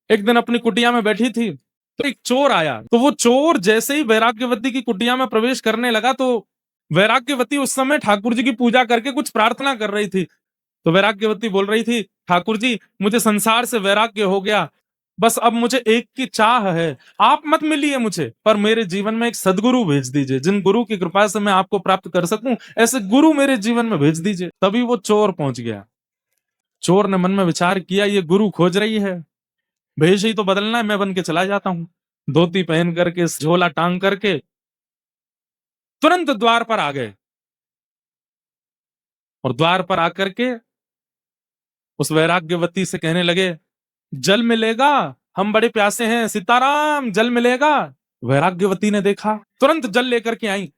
एक दिन अपनी कुटिया में बैठी थी, तो एक चोर आया। तो वो चोर जैसे ही वैराग्यवती की कुटिया में प्रवेश करने लगा, तो वैराग्यवती उस समय ठाकुर जी की पूजा करके कुछ प्रार्थना कर रही थी। तो वैराग्यवती बोल रही थी, ठाकुर जी मुझे संसार से वैराग्य हो गया, बस अब मुझे एक की चाह है, आप मत मिलिए मुझे, पर मेरे जीवन में एक सदगुरु भेज दीजिए, जिन गुरु की कृपा से मैं आपको प्राप्त कर सकूं, ऐसे गुरु मेरे जीवन में भेज दीजिए। तभी वो चोर पहुंच गया। चोर ने मन में विचार किया, ये गुरु खोज रही है, भेष ही तो बदलना है, मैं बन के चला जाता हूं। धोती पहन करके, झोला टांग करके तुरंत द्वार पर आ गए, और द्वार पर आकर के उस वैराग्यवती से कहने लगे, जल मिलेगा, हम बड़े प्यासे हैं, सीताराम जल मिलेगा। वैराग्यवती ने देखा, तुरंत जल लेकर के आई,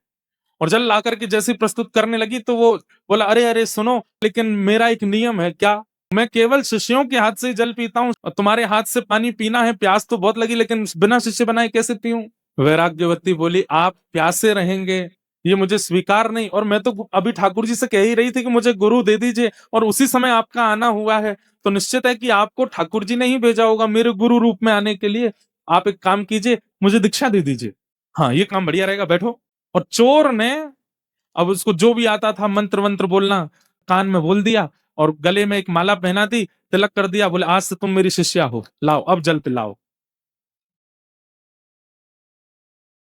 और जल ला करके जैसे प्रस्तुत करने लगी, तो वो बोला, अरे अरे सुनो, लेकिन मेरा एक नियम है, क्या? मैं केवल शिष्यों के हाथ से ही जल पीता हूँ, और तुम्हारे हाथ से पानी पीना है, प्यास तो बहुत लगी, लेकिन बिना शिष्य बनाए कैसे पीऊं? वैराग्यवती बोली, आप प्यासे रहेंगे, ये मुझे स्वीकार नहीं, और मैं तो अभी ठाकुर जी से कह ही रही थी कि मुझे गुरु दे दीजिए, और उसी समय आपका आना हुआ है, तो निश्चित है कि आपको ठाकुर जी ने ही भेजा होगा मेरे गुरु रूप में आने के लिए। आप एक काम कीजिए, मुझे दीक्षा दे दीजिए। हाँ, ये काम बढ़िया रहेगा, बैठो। और चोर ने अब उसको जो भी आता था मंत्र वंत्र बोलना, कान में बोल दिया, और गले में एक माला पहना दी, तिलक कर दिया, बोले आज से तुम मेरी शिष्या हो, लाओ अब जल पिलाओ।